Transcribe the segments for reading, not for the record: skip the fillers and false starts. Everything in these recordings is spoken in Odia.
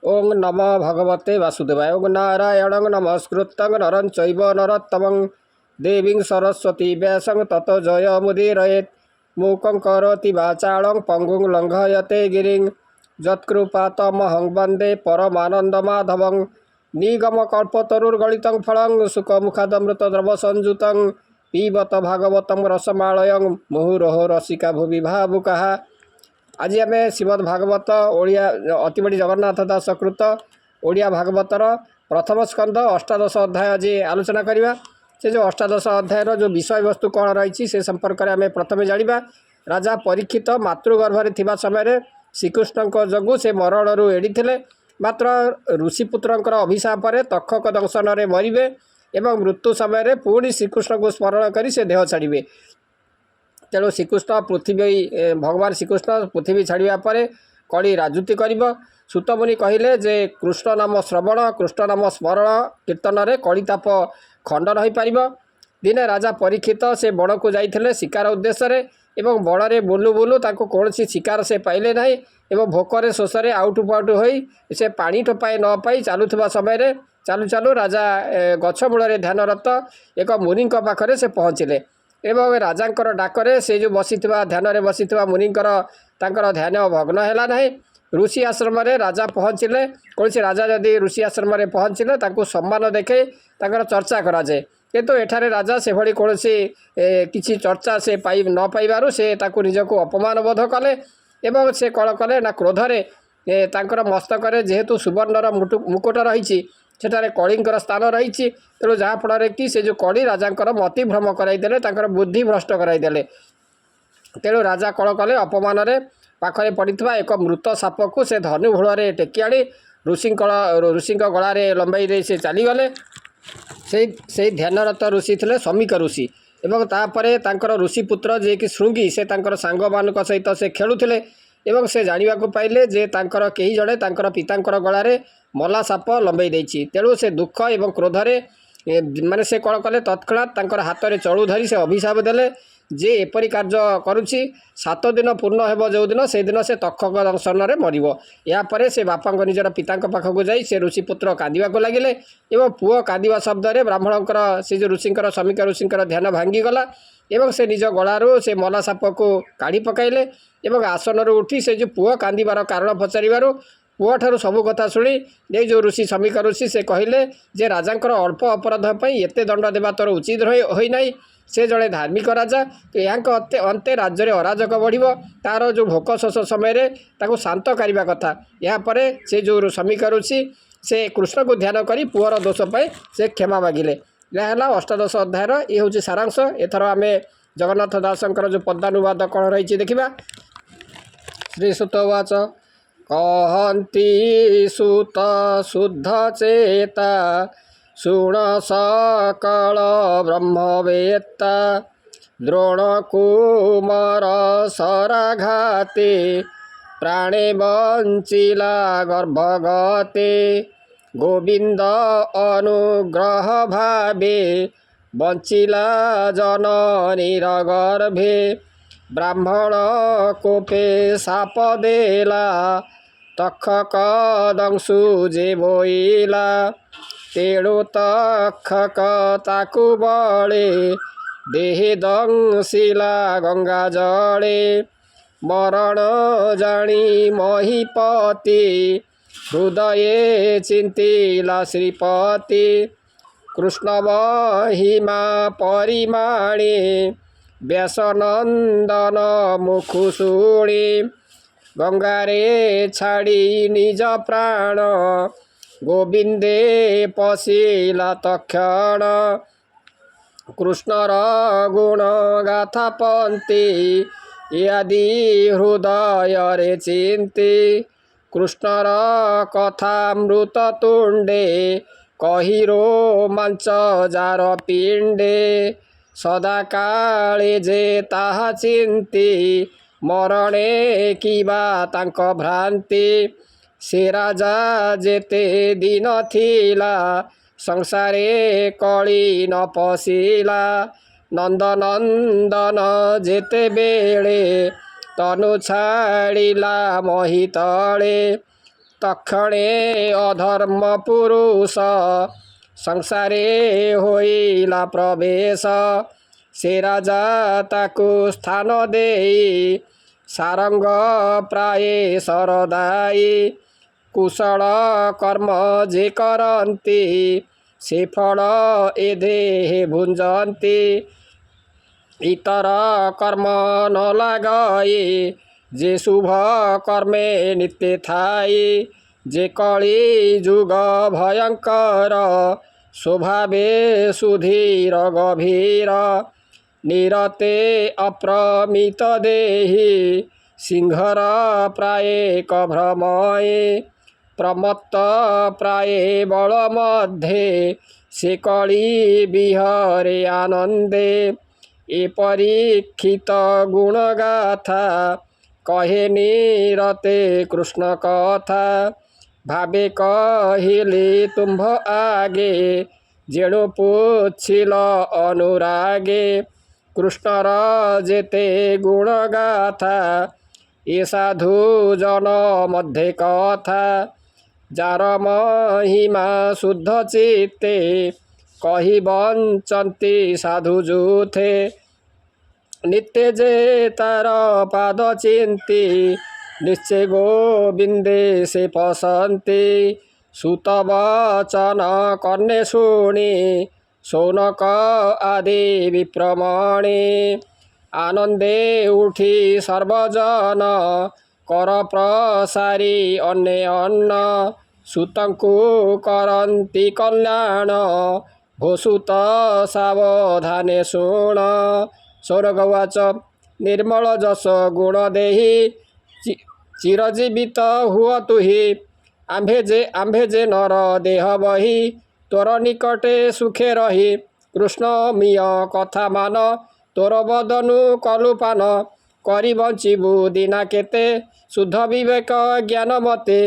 ओं नमो भगवते वासुदेवाय। ओं नारायणं नमस्कृतं नरं चैव नरोत्तमं देवीं सरस्वती व्यासं ततो जयमुदीरयेत्। मूकं करोति वाचालं पङ्गुं लङ्घयते गिरिं यत्कृपातमहं वन्दे परमानन्दमाधवं। निगमकल्पतरुर्गलितं फलं सुखमुखादमृतद्रवसंयुतं पिबत भागवतं रसमालयं मुहुरहो रसिका भुवि भावुकाः। आज आम श्रीमद भागवत ओडिया अतिबड़ी जगन्नाथ दास कृत ओडिया भागवतर प्रथम स्कंद अष्टादश अध्याय आज आलोचना करवा। से जो अष्टादश अध्यायर जो विषय वस्तु कौन रही से संपर्क में आम प्रथम जाना। राजा परीक्षित मातृगर्भरे थिबा समय श्रीकृष्ण जोगु से मरणरू एड़ी थे, मात्र ऋषिपुत्र अभिशाप तक्षक दंशन में मरवे एवं मृत्यु समय पुणी श्रीकृष्ण को स्मरण कर से देह छाड़े। तेणु श्रीकृष्ण पृथ्वी भगवान श्रीकृष्ण पृथ्वी छाड़ा पर कली राजुति कर। सुतमुनि कहले जे कृष्ण नाम श्रवण कृष्ण नाम स्मरण कीर्तन रे कलिताप खंडन हो पार। दिने राजा परीक्षित से बण को जाइए शिकार उद्देश्य एवं बण में बुलू बुलू कौन शिकार से पाइले ना एवं भोकर शोषे आउटु पाउटु हो से पानी टोपाए न पाई चलुवा समय चालू चालू राजा गछमूल ध्यानरत एक मुनि पाखरे से पहुँचले एवं राजांकर डाकरे से जो बसी ध्यान में बसी मुनिंकर तांकर ध्यान भग्न है ना। ऋषि आश्रम राजा पहुँचले कौन राजा जदि ऋषि आश्रम पहुँचले सम्मान देखे तांकर चर्चा कराए, किंतु एठारे राजा से भली कौन किसी चर्चा से पाई न पाइबारु से निजक अपमान बोध कले एवं से कौन कले ना क्रोधरे तांकर मस्तक जेहेतु सुवर्णर मुकुट रही सेठारे कलिंगर स्थान रही। तेणु जहाँफल कि से जो कली राजांकर मति भ्रम कराइदेले बुद्धि भ्रष्ट कराइदेले। तेणु राजा कौन कले अपमान पाखरे पड़ता एक मृत साप को से धनुभूल टेकी आनी ऋषि गलार लंबाई दे से चलीगले। से ध्यानरत ऋषि थे समीक ऋषि एवं तापर तांकर ऋषिपुत्र जे कि श्रृंगी से तांकर सांग मान सहित से खेलुले एवं से जानिबा को पाइले जे तांकर केही जड़े तांकर पितांकर गलारे मला साप लंबाई देछि। तेणु से दुख एवं क्रोधरे माने से कौन कले तत्क्षणात तांकर हाथ में चलू धरी से अभिशाप देले जे एपरी कार्य करुछि 7 दिन पूर्ण हेब जो दिन से दिन से तक्षक दंशन में मरिब। यापर से बापा निजर पिता पाखक जाई से ऋषिपुत्र कांदिबा को लगिले एवं पुओ कांदिबा शब्द ब्राह्मणकर से जो ऋषिंकर समीक ऋषिंकर ध्यान भांगीगला एवं से निज गलारू से मला साप को काढ़ी पकाइले एवं आसन उठी से जो पुओ कांदिबार कारण पचारिबारु पुओ ठारू सबु कथा शुणी ये जो ऋषि समीक ऋषि से कहले जे राजांकर अल्प अपराध पई एते दंड देवा तोर उचित होई नाही। से जड़े धार्मिक राजा तो यहाँ अंते राज्य अराजक बढ़ तार जो भोक शोष समय शांत करने कथा। यापर से जो समीक ऋषि से कृष्ण को ध्यान करी पुअर दोष पाई से क्षमा मागिले। यह अष्टादश अध्यायर ये हूँ सारांश। एथर आम जगन्नाथ दासंकर जो पद्यानुवाद कौन रही देखा। श्री सुत उवाच कहन्ति सुत शुद्ध चेता शुण सकल ब्रह्मवेत्ता द्रोण कुमार सराघाते प्राणे बंचिला गर्भगते गोविंद अनुग्रह भावे बंचिला जननीर गर्भे ब्राह्मण कोपे साप देला तक्षक दंशु जे बोइला तेणु तक्षक ताकु बळे देहे दंशिला गंगा जले मरण जानी महीपति हृदये चिंतिला श्रीपति कृष्ण महिमा परिमाणे व्यासनंदन मुखु शुणी गंगारे छाड़ी निज प्राण गोविंदे पशिला तक्षण कृष्णर गुण गाथा पंथी इत्यादि हृदय रे चिंती कृष्णर कथामृत तुंडे कहिरो मांच जार पिंडे सदा काले जे ताहा चिंती मरणे किबा तांक भ्रांति से राजा जेते दिन थिला संसारे कली न पशिला नंदनंदन जेते बेले तनु छाड़िला मही तले तक्षणे अधर्म पुरुष संसारे होइला प्रवेश से राजा ताकू स्थान देई सारंग प्राये सरदाई कुशल कर्म जे करन्ति से फल ए देहे भुंजन्ति इतर कर्म न लगाई जे शुभ कर्मे नित्य थाई जे कली जुग भयंकर स्वभावे सुधीर गभीर निरते अप्रमित देहि सिंहर प्राये कभ्रमये प्रमत्त प्राये बल मध्ये से कली विहरे आनंदे ए परीक्षित गुणगाथा कहे निरते कृष्ण कथा भावे कहिले तुम्भ आगे जेणु पुछिल अनुरागे कृष्णर जेते गुणगाथा ए साधु जन मध्ये कथा जार महिमा शुद्ध चित्ते कही बंचन्ति साधु जुथे नित्य जे तार पाद चिंती निश्चय गोविंदे से पसंती सुत वचन कन्ने शुणी शौनक आदि विप्रमणे आनंदे उठी सर्वजन कर प्रसारी अन्य अन्न सुतंकु करन्ति कल्याण भोसुत सावधाने शुण सौरगवाच निर्मल जस गुण देहि चिरजीवित हुआ तुहि आम्भे जे नर देह बही तोर निकटे सुखे रही कृष्ण मिय कथा मान तोर बदनु कलुपान करी बंचिबु दिना केते शुद्ध विवेक ज्ञान मते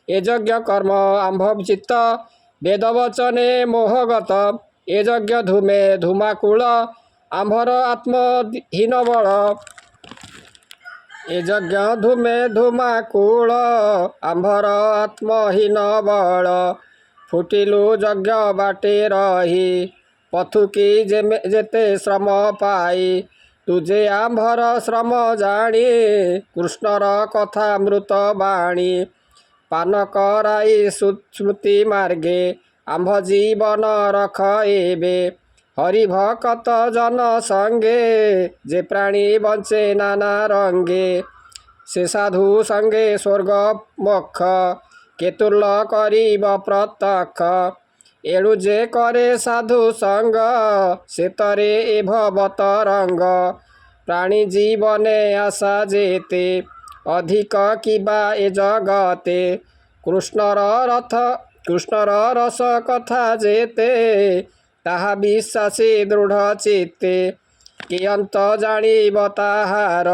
ए यज्ञ कर्म आम्भ चित्त वेद वचने मोहगत ए यज्ञ धूमे धूमाकूल आम्भर आत्महीन बल ए यज्ञ धूमे धूमाकूल आम्भर आत्महीन बल फुटिलु यज्ञ बाटे रही पथुकी जेते श्रम पाई तुझे आम्भर श्रम जानी कृष्णर कथा मृत बाणी पान कराई स्मृति मार्गे आम्भ जीवन रख एबे हरि भक्त जन संगे जे प्राणी बंचे नाना रंगे से साधु संगे स्वर्ग मोक्ष केतुल करिब प्रत्यक्ष एणु जे करे साधु संग से तरे ए भवत रंग प्राणी जीवने आशा जेते अधिक किबा ए जगते कृष्णर रस कथा जेते ताहा विश्वासी दृढ़ चित्ते कियंत जानिब ताहार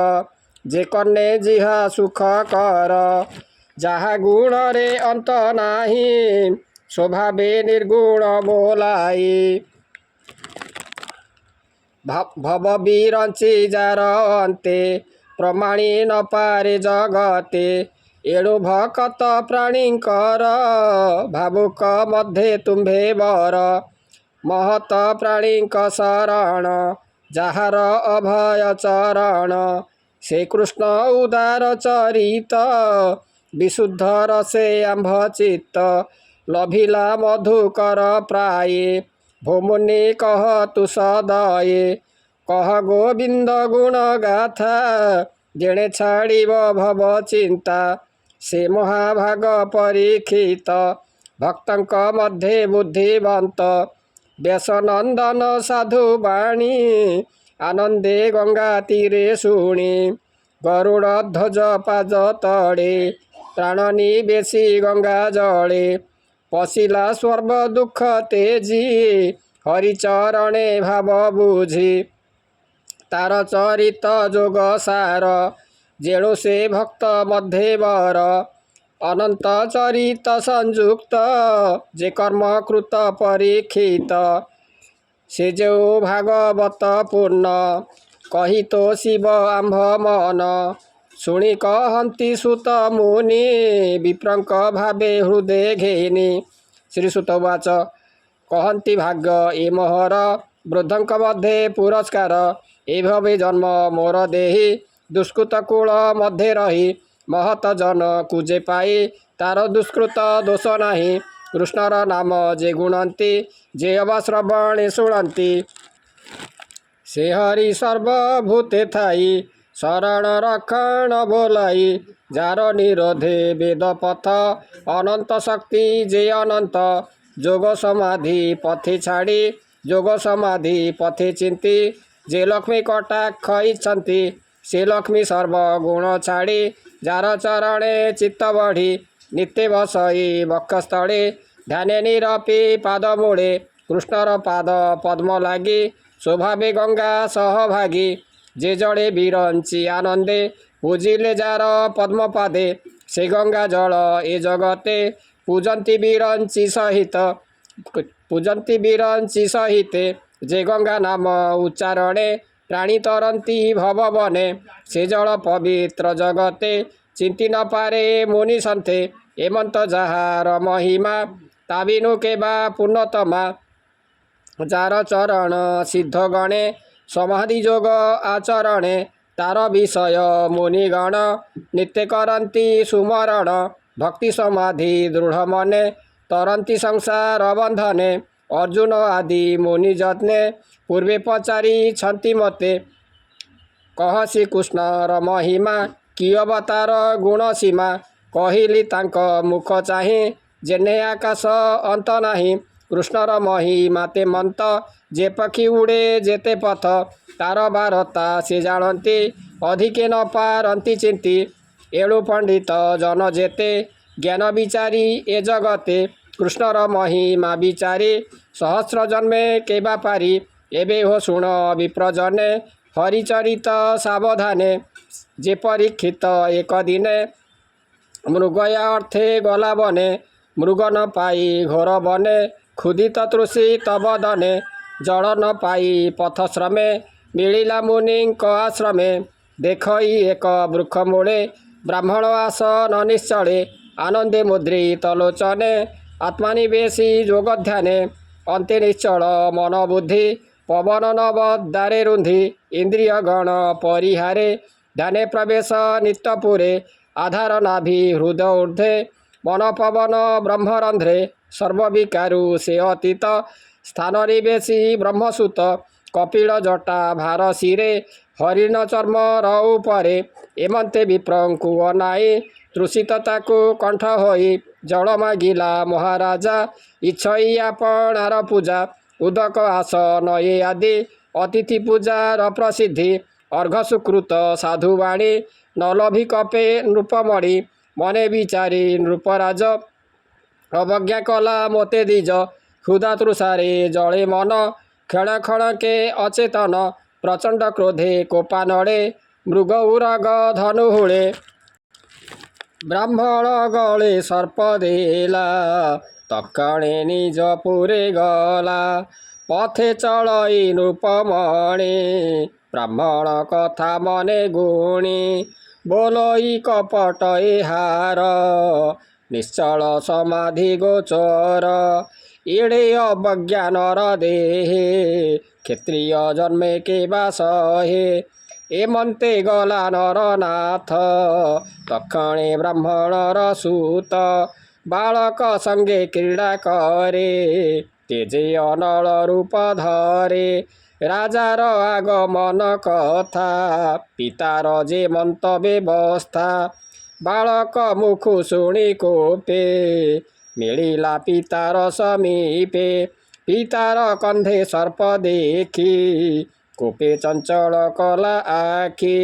जे कन्ने जिहा सुख कर जहा गुण रे अंत नाही स्वभावे निर्गुण बोलाई भव बिरंची जार अंते प्रमाणी न पारे जगते एणु भक्त प्राणींकर भावुक मध्ये तुम्भे बर महत प्राणींक शरण जहार अभय चरण से कृष्ण उदार चरित विशुद्ध रसे आम्भ चित्त लभिला मधुकर प्राये भोमुनि कह तु सदये कह गोविंद गुण गाथा जेणे छाड़िब भव चिंता से महाभाग परीक्षित भक्तंक मध्ये बुद्धिवंत व्यासनंदन साधु बाणी आनंदे गंगा तीरे शुणी गरुड़ ध्वज पाज तड़े प्राण निवेशी गंगा जले पशिला स्वर्ग दुख तेजी हरिचरणे भाव बुझी तार चरित जोग सार जेणु से भक्त मध्ये वर अनंत चरित संयुक्त जे कर्म कृत परीक्षित से जो भागवत पूर्ण कही तो शिव आम्भ मन ଶୁଣି କହନ୍ତି ସୁତ ମୁନି ବିପ୍ରଙ୍କ ଭାବେ ହୃଦେ ଘେନି। ଶ୍ରୀସୁତ ଉବାଚ କହନ୍ତି ଭାଗ୍ୟ ଏ ମୋହର ବୃଦ୍ଧଙ୍କ ମଧ୍ୟେ ପୁରସ୍କାର। ଏଭବେ ଜନ୍ମ ମୋର ଦେହି ଦୁଷ୍କୃତ କୂଳ ମଧ୍ୟରେ ରହି। ମହତ ଜନକୁ ଯେ ପାଇ ତାର ଦୁଷ୍କୃତ ଦୋଷ ନାହିଁ। କୃଷ୍ଣର ନାମ ଯେ ଗୁଣନ୍ତି ଯେ ଅବା ଶ୍ରବଣେ ଶୁଣନ୍ତି। ସେ ହରି ସର୍ବଭୂତେ ଥାଇ ଶରଣ ରକ୍ଷଣ ବୋଲାଇ। ଯାର ନିରୋଧେ ବେଦ ପଥ ଅନନ୍ତ ଶକ୍ତି ଯେ ଅନନ୍ତ। ଯୋଗ ସମାଧି ପଥେ ଛାଡ଼ି ଯୋଗ ସମାଧି ପଥେ ଚିନ୍ତି। ଯେ ଲକ୍ଷ୍ମୀ କଟାକ୍ଷ ଇଚ୍ଛନ୍ତି ସେ ଲକ୍ଷ୍ମୀ ସର୍ବଗୁଣ ଛାଡ଼ି। ଯାର ଚରଣେ ଚିତ୍ତ ବଢ଼ି ନିତ୍ୟ ବସଇ ବକ୍ଷସ୍ଥଳେ। ଧ୍ୟାନେ ନିରପି ପାଦ ମୂଳେ କୃଷ୍ଣର ପାଦ ପଦ୍ମ ଲାଗି। ସ୍ୱଭାବେ ଗଙ୍ଗା ସହଭାଗୀ ଯେ ଜଳେ ବିରଞ୍ଚି ଆନନ୍ଦେ। ପୂଜିଲେ ଯାର ପଦ୍ମପାଦେ ସେ ଗଙ୍ଗା ଜଳ ଏ ଜଗତେ। ପୂଜନ୍ତି ବିରଞ୍ଚି ସହିତ ପୂଜନ୍ତି ବିରଞ୍ଚି ସହିତେ। ଯେ ଗଙ୍ଗା ନାମ ଉଚ୍ଚାରଣେ ପ୍ରାଣୀ ତରନ୍ତି ଭବ ବନେ। ସେ ଜଳ ପବିତ୍ର ଜଗତେ ଚିନ୍ତି ନ ପାରେ ମୁନି ସନ୍ଥେ। ଏମନ୍ତ ଯାହାର ମହିମା ତା ବିନୁ କେବା ପୂର୍ଣ୍ଣତମା। ଯାର ଚରଣ ସିଦ୍ଧ ଗଣେ ସମାଧି ଯୋଗ ଆଚରଣେ। ତାର ବିଷୟ ମୁନିଗଣ ନିତ୍ୟ କରନ୍ତି ସୁମରଣ। ଭକ୍ତି ସମାଧି ଦୃଢ଼ ମନେ ତରନ୍ତି ସଂସାର ବନ୍ଧନେ। ଅର୍ଜୁନ ଆଦି ମୁନି ଯତ୍ନେ ପୂର୍ବେ ପଚାରିଛନ୍ତି ମୋତେ। କହ ଶ୍ରୀକୃଷ୍ଣର ମହିମା କି ଅବତାର ଗୁଣ ସୀମା। କହିଲି ତାଙ୍କ ମୁଖ ଚାହିଁ ଯେହ୍ନେ ଆକାଶ ଅନ୍ତ ନାହିଁ। କୃଷ୍ଣର ମହିମା ତେମନ୍ତ ଯେ ପକ୍ଷୀ ଉଡ଼େ ଯେତେ ପଥ। ତାର ବାରତା ସେ ଜାଣନ୍ତି ଅଧିକେ ନ ପାରନ୍ତି ଚିନ୍ତି। ଏଣୁ ପଣ୍ଡିତ ଜନ ଯେତେ ଜ୍ଞାନ ବିଚାରି ଏ ଜଗତେ। କୃଷ୍ଣର ମହିମା ବିଚାରି ସହସ୍ର ଜନ୍ମେ କେବା ପାରି। ଏବେ ହୋ ଶୁଣ ବିପ୍ରଜନେ ହରିଚରିତ ସାବଧାନେ। ଯେ ପରୀକ୍ଷିତ ଏକ ଦିନେ ମୃଗୟା ଅର୍ଥେ ଗଲା ବନେ। ମୃଗ ନ ପାଇ ଘୋର ବନେ ক্ষୁଧିତ ତୃଷିତ ବଦନେ। ଜଳ ନ ପାଇ ପଥଶ୍ରମେ ମିଳିଲା ମୁନିଙ୍କ ଆଶ୍ରମେ। ଦେଖଇ ଏକ ବୃକ୍ଷ ମୂଳେ ବ୍ରାହ୍ମଣ ଆସନ ନିଶ୍ଚଳେ। ଆନନ୍ଦେ ମୁଦ୍ରିତ ଲୋଚନେ ଆତ୍ମନିବେଶୀ ଯୋଗ ଧ୍ୟାନେ। ଅନ୍ତେ ନିଶ୍ଚଳ ମନ ବୁଦ୍ଧି ପବନ ନବ ଦ୍ୱାରେ ରୁନ୍ଧି। ଇନ୍ଦ୍ରିୟ ଗଣ ପରିହାରେ ଧ୍ୟାନେ ପ୍ରବେଶ ନିତ୍ୟପୁରେ। ଆଧାର ନାଭି ହୃଦ ଊର୍ଦ୍ଧ୍ୱେ ମନ ପବନ ବ୍ରହ୍ମରନ୍ଧ୍ରେ। ସର୍ବବିକାରୁ ସେ ଅତୀତ ସ୍ଥାନ ନିବେଶୀ ବ୍ରହ୍ମସୂତ। କପିଳ ଜଟା ଭାର ଶିରେ ହରିଣ ଚର୍ମର ଉପରେ। ଏମନ୍ତେ ବିପ୍ରଙ୍କୁ ଅନାଇ ତୃଷିତ ତାକୁ କଣ୍ଠ ହୋଇ। ଜଳ ମାଗିଲା ମହାରାଜା ଇଚ୍ଛଇ ଆପଣାର ପୂଜା। ଉଦକ ଆସନ ଏ ଆଦି ଅତିଥି ପୂଜାର ପ୍ରସିଦ୍ଧି। ଅର୍ଘ୍ୟ ସୁକୃତ ସାଧୁବାଣୀ ନ ଲଭି କପେ ନୃପମଣି। ମନେ ବିଚାରି ନୃପରାଜ ଅବଜ୍ଞା କଲା ମୋତେ ଦ୍ୱିଜ। ହୃଦା ତୃଷାରେ ଜଳେ ମନ କ୍ଷଣ କ୍ଷଣକେ ଅଚେତନ। ପ୍ରଚଣ୍ଡ କ୍ରୋଧେ କୋପାନଳେ ମୃଗ ଉରଗ ଧନୁ ହୁଳେ। ବ୍ରାହ୍ମଣ ଗଳେ ସର୍ପ ଦେଲା ତକ୍ଷଣେ ନିଜ ପୁରେ ଗଲା। ପଥେ ଚଳଇ ନୃପମଣି ବ୍ରାହ୍ମଣ କଥା ମନେ ଗୁଣି। ବୋଲଇ କପଟ ଏହାର ନିଶ୍ଚଳ ସମାଧି ଗୋଚର। ଏଡ଼େ ଅବଜ୍ଞାନର ଦେହେ କ୍ଷତ୍ରିୟ ଜନ୍ମେ କେବା ସହେ। ଏମନ୍ତେ ଗଲା ନରନାଥ ତକ୍ଷଣେ ବ୍ରାହ୍ମଣର ସୂତ। ବାଳକ ସଙ୍ଗେ କ୍ରୀଡ଼ା କରେ ତେଜେ ଅନଳ ରୂପ ଧରେ। ରାଜାର ଆଗମନ କଥା ପିତାର ଯେ ମନ୍ତ ବ୍ୟବସ୍ଥା। ବାଳକ ମୁଖୁ ଶୁଣି କୋପେ ମିଳିଲା ପିତାର ସମୀପେ। ପିତାର କନ୍ଧେ ସର୍ପ ଦେଖି କୋପେ ଚଞ୍ଚଳ କଲା ଆଖି।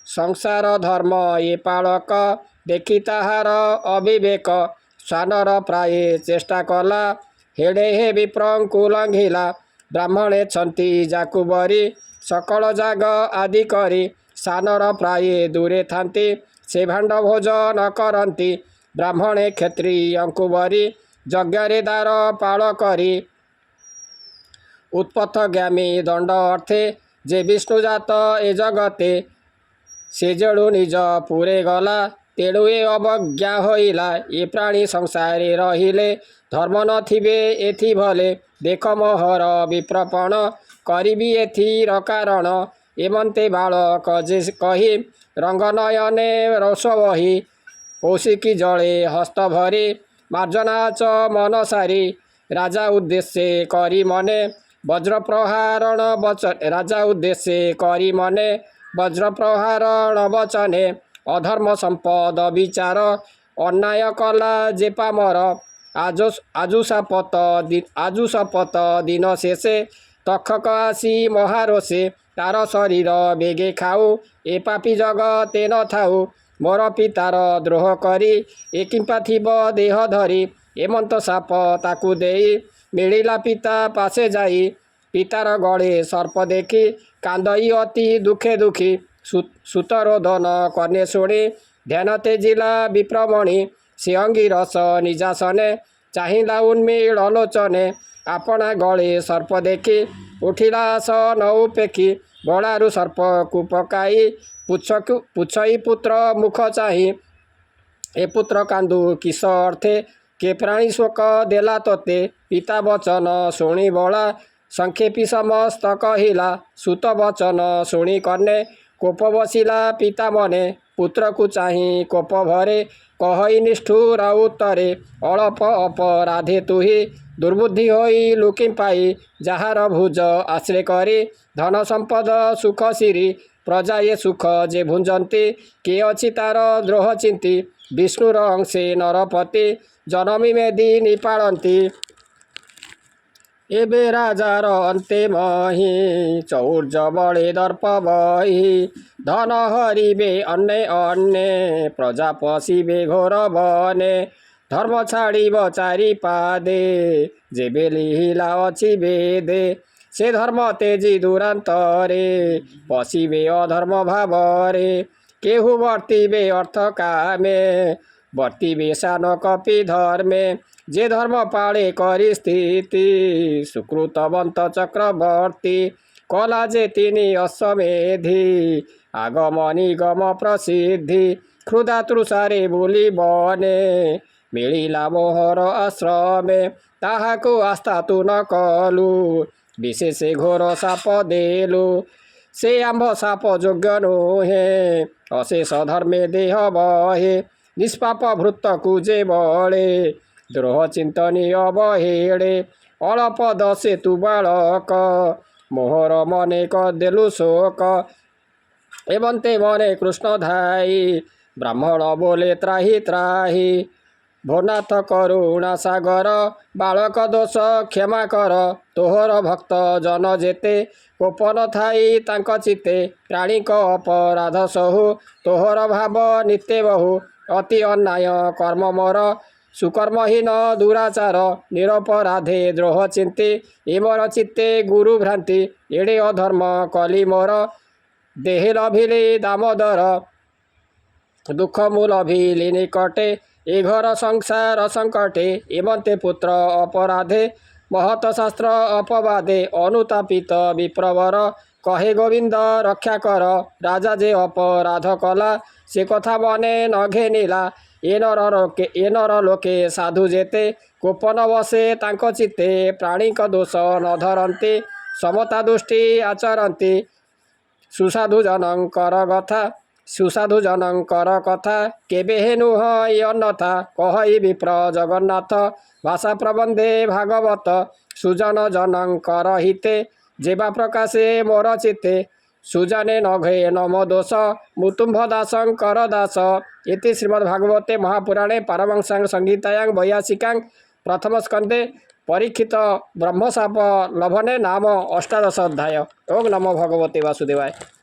ସଂସାର ଧର୍ମ ଏ ପାଳକ ଦେଖି ତାହାର ଅବିବେକ। ଶ୍ୱାନର ପ୍ରାୟେ ଚେଷ୍ଟା କଲା ହେଡ଼େ ହେ ବିପ୍ରଙ୍କୁ ଲଙ୍ଘିଲା। ବ୍ରାହ୍ମଣେ ଛନ୍ତି ଯାକୁ ବରି ସକଳ ଯାଗ ଆଦି କରି। ସାନର ପ୍ରାୟେ ଦୂରେ ଥାନ୍ତି ସେ ଭାଣ୍ଡ ଭୋଜନ କରନ୍ତି। ବ୍ରାହ୍ମଣେ କ୍ଷତ୍ରିୟଙ୍କୁ ବରି ଯଜ୍ଞରେ ଦାର ପାଳ କରି। ଉତ୍ପଥଗାମୀ ଦଣ୍ଡ ଅର୍ଥେ ଯେ ବିଷ୍ଣୁ ଜାତ ଏ ଜଗତେ। ସେଜଳୁ ନିଜ ପୁରେ ଗଲା ତେଣୁ ଏ ଅବଜ୍ଞା ହୋଇଲା ଏ ପ୍ରାଣୀ ସଂସାରେ ରହିଲେ ଧର୍ମ ନଥିବେ ଏଥି ଭଲେ ଦେଖ ମୋହର ବିପ୍ରପଣ କରିବି ଏଥିର କାରଣ ଏମନ୍ତେ ବାଳକ ଯେ କହି ରଙ୍ଗ ନୟନେ ରୋଷ ବହି କୌଶିକୀ ଜଳେ ହସ୍ତ ଭରି ମାର୍ଜନାଚ ମନ ସାରି ରାଜା ଉଦ୍ଦେଶ୍ୟ କରି ମନେ ବଜ୍ର ପ୍ରହାରଣ ରାଜା ଉଦ୍ଦେଶ୍ୟ କରି ମନେ ବଜ୍ର ପ୍ରହାରଣ ବଚନେ ଅଧର୍ମ ସମ୍ପଦ ବିଚାର ଅନ୍ୟାୟ କଲା ଯେ ପାମର ଆଜୁ ଶପଥ ଦିନ ଶେଷେ ତକ୍ଷକ ଆସି ମହାରୋଷେ ତାର ଶରୀର ବେଗେ ଖାଉ ଏ ପାପୀ ଜଗତେ ନଥାଉ ମୋର ପିତାର ଦ୍ରୋହ କରି ଏ କିମ୍ପା ଥିବ ଦେହ ଧରି ଏମନ୍ତ ସାପ ତାକୁ ଦେଇ ମିଳିଲା ପିତା ପାଶେ ଯାଇ ପିତାର ଗଳେ ସର୍ପ ଦେଖି କାନ୍ଦଇ ଅତି ଦୁଃଖେ ଦୁଃଖୀ ସୁତରୋଦନ କର୍ଣ୍ଣେ ଶୁଣି ଧ୍ୟାନ ତେଜିଲା ବିପ୍ରମଣି ସେ ଅଙ୍ଗିରସ ନିଜାସନେ ଚାହିଁଲା ଉନ୍ମୀଳ ଲୋଚନେ ଆପଣା ଗଳେ ସର୍ପ ଦେଖି ଉଠିଲା ଆସ ନଉ ପେଖି ଗଳାରୁ ସର୍ପକୁ ପକାଇ ପୁଛଇ ପୁତ୍ର ମୁଖ ଚାହିଁ ଏ ପୁତ୍ର କାନ୍ଦୁ କିସ ଅର୍ଥେ କେ ପ୍ରାଣୀ ଶୋକ ଦେଲା ତୋତେ ପିତା ବଚନ ଶୁଣି ବଳା ସଂକ୍ଷେପୀ ସମସ୍ତ କହିଲା ସୁତ ବଚନ ଶୁଣି କର୍ଣ୍ଣେ କୋପ ବସିଲା ପିତା ମନେ ପୁତ୍ରକୁ ଚାହିଁ କୋପ ଭରେ କହଇ ନିଷ୍ଠୁର ଉତ୍ତରେ ଅଳପ ଅପରାଧେ ତୁହି ଦୁର୍ବୁଦ୍ଧି ହୋଇ ଲୁକି ପାଇ ଯାହାର ଭୁଜ ଆଶ୍ରେ କରି ଧନ ସମ୍ପଦ ସୁଖ ସିରି ପ୍ରଜା ଏ ସୁଖ ଯେ ଭୁଞ୍ଜନ୍ତି କିଏ ଅଛି ତାର ଦ୍ରୋହ ଚିନ୍ତି ବିଷ୍ଣୁର ଅଂଶେ ନରପତି ଜନମୀ ମେଦି ନିପାଳନ୍ତି ଏବେ ରାଜାର ଅନ୍ତେ ମହି ଚୌର୍ଯ୍ୟ ବଳେ ଦର୍ପ ବହି ଧନ ହରିବେ ଅନ୍ନେ ପ୍ରଜା ପଶିବେ ଘୋର ବନେ ଧର୍ମ ଛାଡ଼ିବ ଚାରି ପାଦେ ଯେବେ ଲିହିଲା ଅଛି ବେଦେ ସେ ଧର୍ମ ତେଜି ଦୂରାନ୍ତରେ ପଶିବେ ଅଧର୍ମ ଭାବରେ କେହୁ ବର୍ତ୍ତିବେ ଅର୍ଥ କାମେ ବର୍ତ୍ତିବେ ସାନ କପି ଧର୍ମେ ଯେ ଧର୍ମ ପାଳେ କରି ସ୍ଥିତି ସୁକୃତବନ୍ତ ଚକ୍ରବର୍ତ୍ତୀ କଲା ଯେ ତିନି ଅଶ୍ୱମେଧି ଆଗମ ନିଗମ ପ୍ରସିଦ୍ଧି କ୍ଷୁଧା ତୃଷାରେ ବୁଲି ବନେ ମିଳିଲା ମୋହର ଆଶ୍ରମେ ତାହାକୁ ଆସ୍ଥା ତୁ ନ କଲୁ ବିଶେଷ ଘୋର ସାପ ଦେଲୁ ସେ ଆମ୍ଭ ସାପ ଯୋଗ୍ୟ ନୁହେଁ ଅଶେଷ ଧର୍ମେ ଦେହ ବହେ ନିଷ୍ପାପ ଭୃତକୁ ଯେ ବଳେ ଦ୍ରୋହ ଚିନ୍ତନୀୟ ବହେଡ଼େ ଅଳପ ଦଶେ ତୁ ବାଳକ ମୋହର ମନେ କରିଦେଲୁ ଶୋକ ଏମନ୍ତେ ମନେ କୃଷ୍ଣ ଧାଇ ବ୍ରାହ୍ମଣ ବୋଲେ ତ୍ରାହି ତ୍ରାହି ଭୋନାଥ କରୁଣା ସାଗର ବାଳକ ଦୋଷ କ୍ଷମା କର ତୋହର ଭକ୍ତ ଜନ ଯେତେ କୋପନ ଥାଇ ତାଙ୍କ ଚିତେ ପ୍ରାଣୀଙ୍କ ଅପରାଧ ସହୁ ତୋହର ଭାବ ନିତେ ବହୁ ଅତି ଅନ୍ୟାୟ କର୍ମ ମୋର ସୁକର୍ମହୀନ ଦୁରାଚାର ନିରପରାଧେ ଦ୍ରୋହ ଚିନ୍ତି ଏ ମୋର ଚିତ୍ତେ ଗୁରୁ ଭ୍ରାନ୍ତି ଏଡ଼େ ଅଧର୍ମ କଲି ମୋର ଦେହେ ଲଭିଲି ଦାମୋଦର ଦୁଃଖ ମୁଁ ଲଭିଲି ନିକଟେ ଏ ଘର ସଂସାର ସଙ୍କଟେ ଏମନ୍ତେ ପୁତ୍ର ଅପରାଧେ ମହତ ଶାସ୍ତ୍ର ଅପବାଦେ ଅନୁତାପିତ ବିପ୍ରବର କହେ ଗୋବିନ୍ଦ ରକ୍ଷା କର ରାଜା ଯେ ଅପରାଧ କଲା ସେ କଥା ମନେ ନ ଘେନିଲା ଏ ନର ଲୋକେ ସାଧୁ ଯେତେ କୋପନ ବସେ ତାଙ୍କ ଚିତ୍ତେ ପ୍ରାଣୀଙ୍କ ଦୋଷ ନ ଧରନ୍ତି ସମତା ଦୃଷ୍ଟି ଆଚରନ୍ତି ସୁସାଧୁ ଜନଙ୍କର କଥା କେବେ ହେ ନୁହଁ ଏ ଅନ୍ନଥା କହଇ ବିପ୍ର ଜଗନ୍ନାଥ ଭାଷା ପ୍ରବନ୍ଧେ ଭାଗବତ ସୁଜନ ଜନଙ୍କର ହିତେ ଯେବା ପ୍ରକାଶେ ମୋର ଚିତେ ସୁଜାନେ ନଘେ ନମ ଦୋଷ ମୁତୁମ୍ଭ ଦାସଙ୍କର ଦାସ ଇତି ଶ୍ରୀମଦ୍ଭାଗବତେ ମହାପୁରାଣେ ପାରମହଂସ୍ୟାଂ ସଂହିତାୟାଂ 82 ପ୍ରଥମ ସ୍କନ୍ଧେ ପରୀକ୍ଷିତ ବ୍ରହ୍ମଶାପ ଲଭନେ ନାମ 18 ଅଧ୍ୟାୟ। ଓಂ ନମୋ ଭଗବତେ ବାସୁଦେବାୟ।